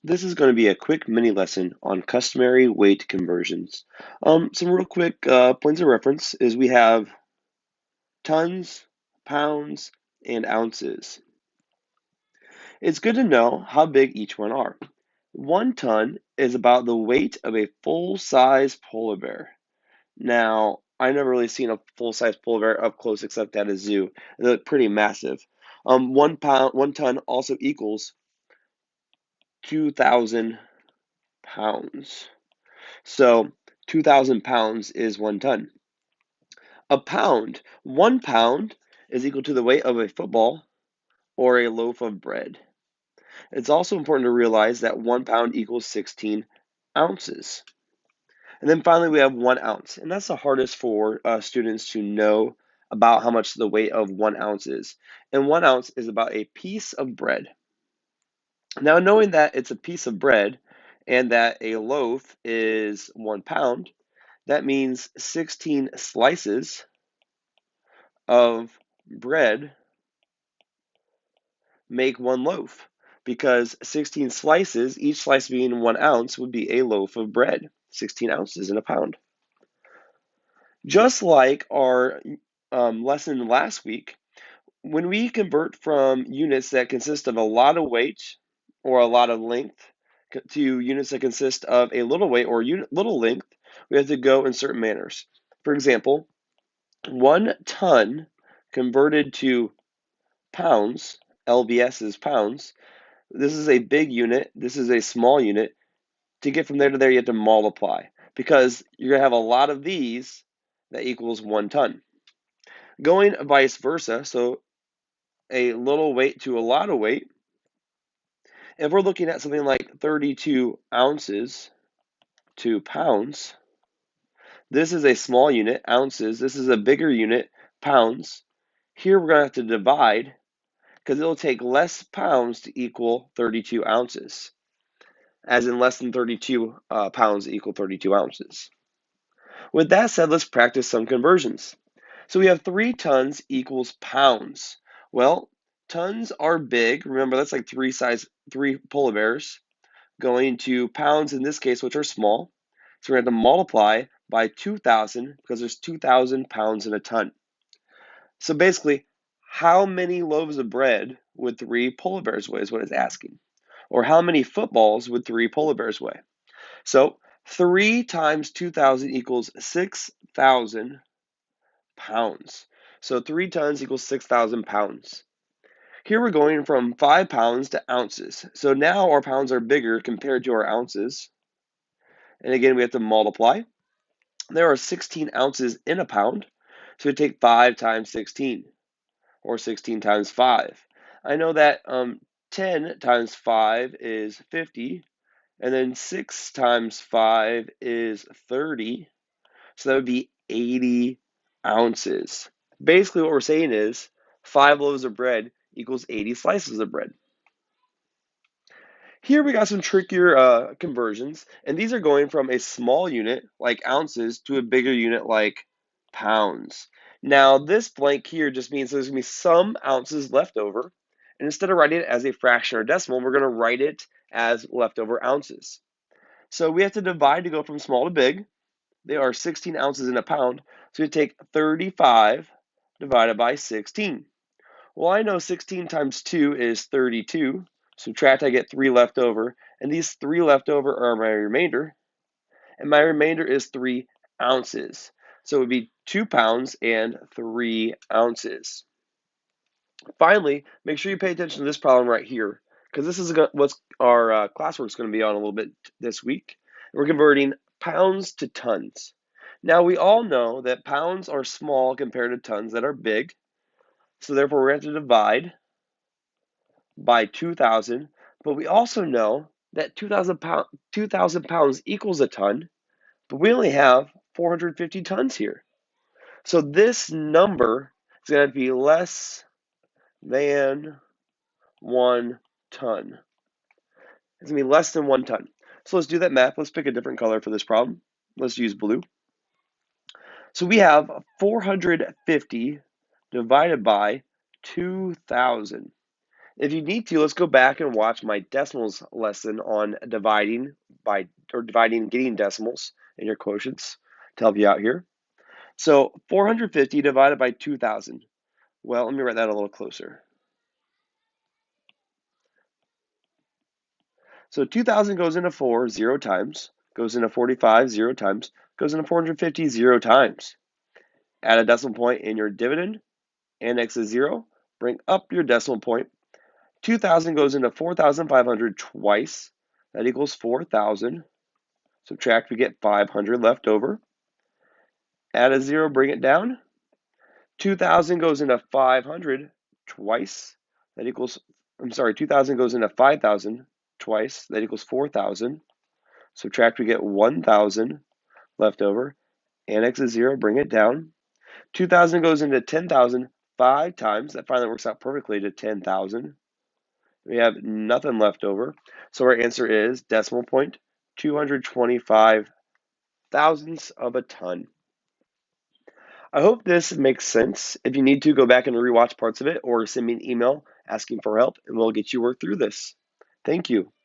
This is going to be a quick mini lesson on customary weight conversions. Some real quick points of reference is we have tons, pounds, and ounces. It's good to know how big each one are. 1 ton is about the weight of a full-size polar bear. Now, I've never really seen a full-size polar bear up close except at a zoo. They look pretty massive. 1 pound, 1 ton also equals 2,000 pounds. So 2,000 pounds is 1 ton. A pound, 1 pound is equal to the weight of a football or a loaf of bread. It's also important to realize that 1 pound equals 16 ounces. And then finally, we have 1 ounce, and that's the hardest for students to know about how much the weight of 1 ounce is. And 1 ounce is about a piece of bread. Now, knowing that it's a piece of bread and that a loaf is 1 pound, that means 16 slices of bread make 1 loaf because 16 slices, each slice being 1 ounce, would be a loaf of bread, 16 ounces in a pound. Just like our lesson last week, when we convert from units that consist of a lot of weight or a lot of length to units that consist of a little weight or little length, we have to go in certain manners. For example, 1 ton converted to pounds, LBS is pounds. This is a big unit. This is a small unit. To get from there to there, you have to multiply because you're going to have a lot of these that equals 1 ton. Going vice versa, so a little weight to a lot of weight, if we're looking at something like 32 ounces to pounds, this is a small unit, ounces. This is a bigger unit, pounds. Here we're going to have to divide because it'll take less pounds to equal 32 ounces, as in less than 32 pounds equal 32 ounces. With that said, let's practice some conversions. So we have 3 tons equals pounds. Well, tons are big. Remember, that's like three polar bears going to pounds in this case, which are small. So we're going to have to multiply by 2,000 because there's 2,000 pounds in a ton. So basically, how many loaves of bread would 3 polar bears weigh is what it's asking. Or how many footballs would 3 polar bears weigh? So 3 times 2,000 equals 6,000 pounds. So 3 tons equals 6,000 pounds. Here we're going from 5 pounds to ounces. So now our pounds are bigger compared to our ounces. And again, we have to multiply. There are 16 ounces in a pound. So we take 5 times 16, or 16 times 5. I know that 10 times 5 is 50, and then 6 times 5 is 30. So that would be 80 ounces. Basically, what we're saying is 5 loaves of bread equals 80 slices of bread. Here we got some trickier conversions, and these are going from a small unit like ounces to a bigger unit like pounds. Now, this blank here just means there's going to be some ounces left over, and instead of writing it as a fraction or decimal, we're going to write it as leftover ounces. So we have to divide to go from small to big. There are 16 ounces in a pound, so we take 35 divided by 16. Well, I know 16 times 2 is 32. Subtract, I get 3 left over, and these 3 left over are my remainder, and my remainder is 3 ounces. So it would be 2 pounds and 3 ounces. Finally, make sure you pay attention to this problem right here, because this is what our classwork is going to be on a little bit this week. We're converting pounds to tons. Now, we all know that pounds are small compared to tons that are big, so therefore we're going to have to divide by 2,000, but we also know that 2,000 pounds equals a ton, but we only have 450 tons here. So this number is going to be less than 1 ton. It's going to be less than 1 ton. So let's do that math. Let's pick a different color for this problem. Let's use blue. So we have 450 divided by 2,000. If you need to, let's go back and watch my decimals lesson on dividing and getting decimals in your quotients to help you out here. So 450 divided by 2,000. Well, let me write that a little closer. So 2,000 goes into 4 0 times, goes into 45 0 times, goes into 450 0 times. Add a decimal point in your dividend, annex a 0, bring up your decimal point. 2,000 goes into 4,500 twice. That equals 4,000. Subtract, we get 500 left over. Add a 0, bring it down. 2,000 goes into 500 twice. That equals, 2,000 goes into 5,000 twice. That equals 4,000. Subtract, we get 1,000 left over. Annex a 0, bring it down. 2,000 goes into 10,000 5 times. That finally works out perfectly to 10,000. We have nothing left over. So our answer is decimal point 225 thousandths of a ton. I hope this makes sense. If you need to, go back and rewatch parts of it or send me an email asking for help and we'll get you worked through this. Thank you.